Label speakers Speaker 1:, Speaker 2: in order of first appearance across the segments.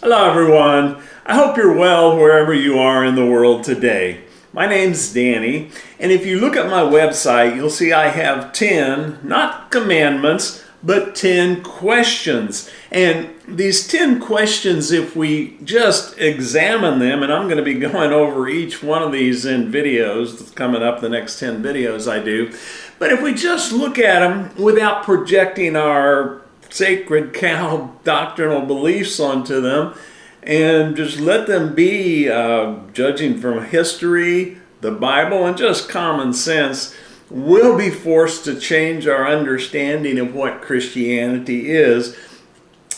Speaker 1: Hello everyone. I hope you're well wherever you are in the world today. My name's Danny, and if you look at my website, you'll see I have 10, not commandments, but 10 questions. And these 10 questions, if we just examine them, and I'm going to be going over each one of these in videos that's coming up, the next 10 videos I do. But if we just look at them without projecting our sacred cow doctrinal beliefs onto them and just let them be judging from history, the Bible, and just common sense, we'll be forced to change our understanding of what Christianity is.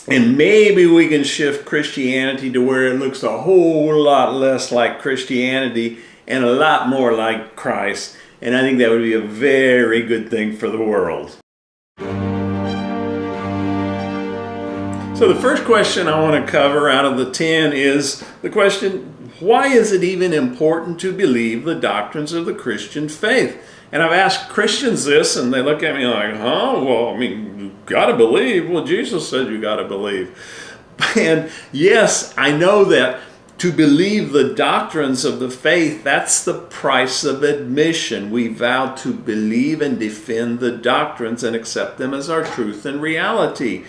Speaker 1: And maybe we can shift Christianity to where it looks a whole lot less like Christianity and a lot more like Christ. And I think that would be a very good thing for the world. So the first question I want to cover out of the 10 is the question, why is it even important to believe the doctrines of the Christian faith? And I've asked Christians this, and they look at me like, well, I mean, you got to believe. Well, Jesus said you got to believe. And yes, I know that to believe the doctrines of the faith, that's the price of admission. We vow to believe and defend the doctrines and accept them as our truth and reality.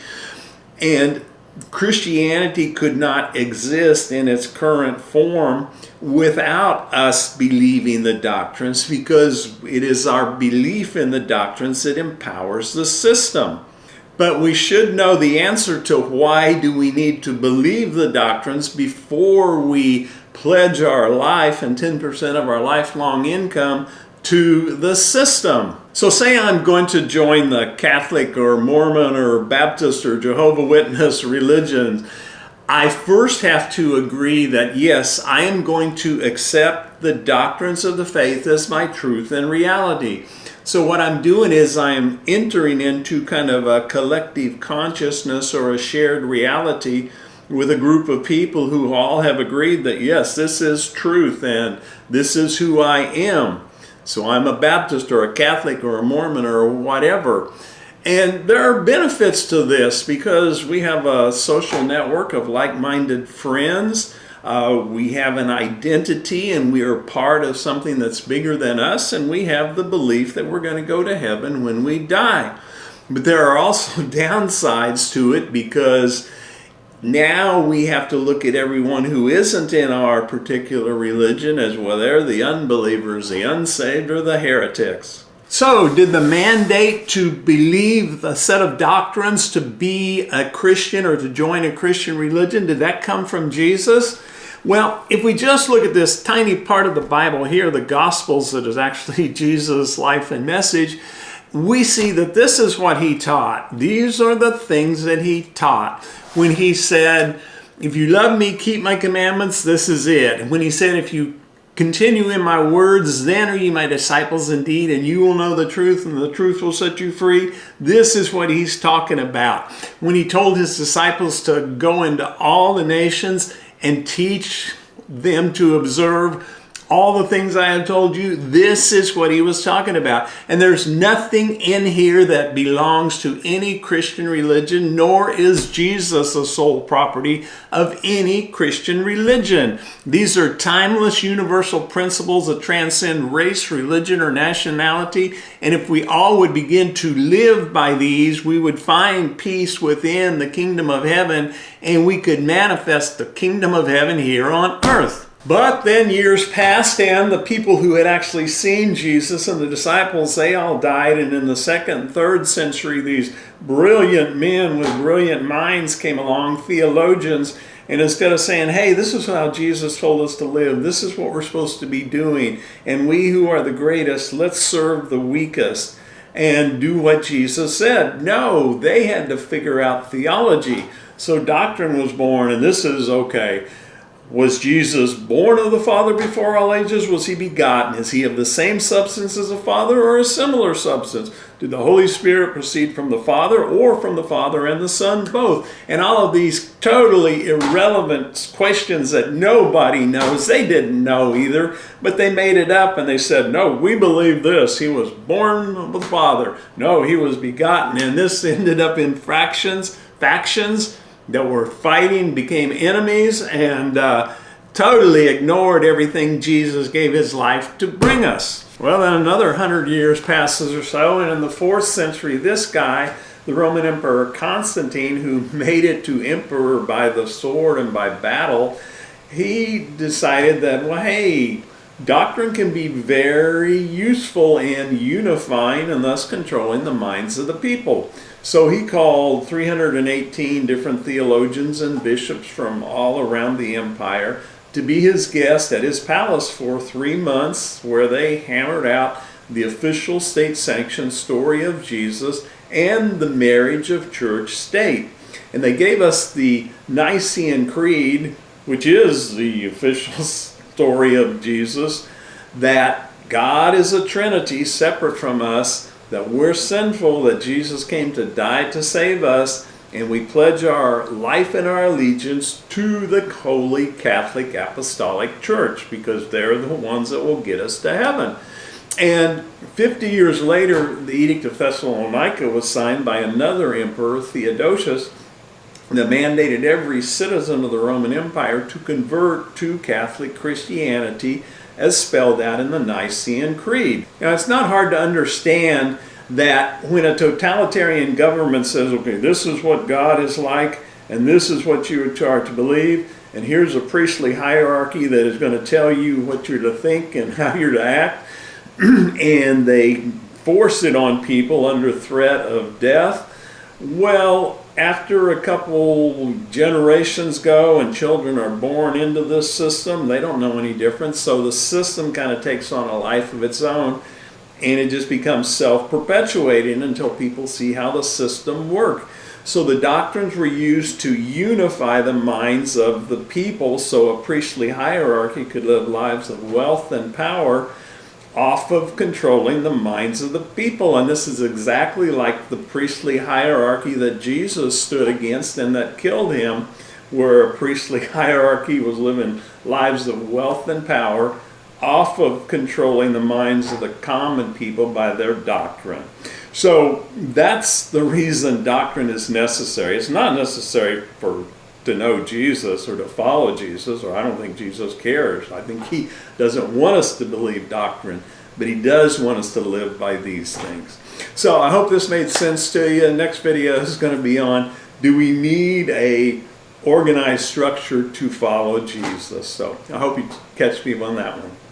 Speaker 1: And Christianity could not exist in its current form without us believing the doctrines, because it is our belief in the doctrines that empowers the system. But we should know the answer to why do we need to believe the doctrines before we pledge our life and 10% of our lifelong income to the system. So say I'm going to join the Catholic or Mormon or Baptist or Jehovah's Witness religion. I first have to agree that yes, I am going to accept the doctrines of the faith as my truth and reality. So what I'm doing is I'm entering into kind of a collective consciousness or a shared reality with a group of people who all have agreed that yes, this is truth and this is who I am. So I'm a Baptist or a Catholic or a Mormon or whatever. And there are benefits to this because we have a social network of like-minded friends. We have an identity and we are part of something that's bigger than us, and we have the belief that we're going to go to heaven when we die. But there are also downsides to it, because now we have to look at everyone who isn't in our particular religion as well. They're the unbelievers, the unsaved, or the heretics. So, did the mandate to believe a set of doctrines to be a Christian or to join a Christian religion, did that come from Jesus? Well, if we just look at this tiny part of the Bible here, the Gospels, that is actually Jesus' life and message, we see that this is what he taught. These are the things that he taught. When he said, if you love me, keep my commandments, this is it. And when he said, if you continue in my words, then are ye my disciples indeed, and you will know the truth, and the truth will set you free. This is what he's talking about. When he told his disciples to go into all the nations and teach them to observe all the things I have told you, this is what he was talking about. And there's nothing in here that belongs to any Christian religion, nor is Jesus the sole property of any Christian religion. These are timeless, universal principles that transcend race, religion, or nationality. And if we all would begin to live by these, we would find peace within the kingdom of heaven, and we could manifest the kingdom of heaven here on earth. But then years passed, and the people who had actually seen Jesus and the disciples, they all died. And in the 2nd and 3rd century, these brilliant men with brilliant minds came along, theologians, and instead of saying, hey, this is how Jesus told us to live, this is what we're supposed to be doing, and we who are the greatest, let's serve the weakest and do what Jesus said. No, they had to figure out theology. So doctrine was born, and this is okay. Was Jesus born of the Father before all ages? Was he begotten? Is he of the same substance as the Father, or a similar substance? Did the Holy Spirit proceed from the Father, or from the Father and the Son, both? And all of these totally irrelevant questions that nobody knows. They didn't know either, but they made it up and they said, no, we believe this. He was born of the Father. No, he was begotten. And this ended up in factions. that were fighting became enemies and totally ignored everything Jesus gave his life to bring us. Well, then another 100 years passes or so, and in the 4th century, this guy, the Roman Emperor Constantine, who made it to emperor by the sword and by battle, he decided that, well, hey, doctrine can be very useful in unifying and thus controlling the minds of the people. So he called 318 different theologians and bishops from all around the empire to be his guest at his palace for 3 months, where they hammered out the official state-sanctioned story of Jesus and the marriage of church-state. And they gave us the Nicene Creed, which is the official story of Jesus, that God is a Trinity separate from us, that we're sinful, that Jesus came to die to save us, and we pledge our life and our allegiance to the Holy Catholic Apostolic Church, because they're the ones that will get us to heaven. And 50 years later, the Edict of Thessalonica was signed by another emperor, Theodosius, that mandated every citizen of the Roman Empire to convert to Catholic Christianity as spelled out in the Nicene Creed. Now, it's not hard to understand that when a totalitarian government says, okay, this is what God is like, and this is what you are to believe, and here's a priestly hierarchy that is going to tell you what you're to think and how you're to act, and they force it on people under threat of death, well, after a couple generations go and children are born into this system, they don't know any difference, so the system kind of takes on a life of its own, and it just becomes self-perpetuating until people see how the system works. So the doctrines were used to unify the minds of the people so a priestly hierarchy could live lives of wealth and power off of controlling the minds of the people. And this is exactly like the priestly hierarchy that Jesus stood against and that killed him, where a priestly hierarchy was living lives of wealth and power off of controlling the minds of the common people by their doctrine. So that's the reason doctrine is necessary. It's not necessary to know Jesus or to follow Jesus, or I don't think Jesus cares. I think he doesn't want us to believe doctrine, but he does want us to live by these things. So I hope this made sense to you. The next video is going to be on, do we need a organized structure to follow Jesus? So I hope you catch me on that one.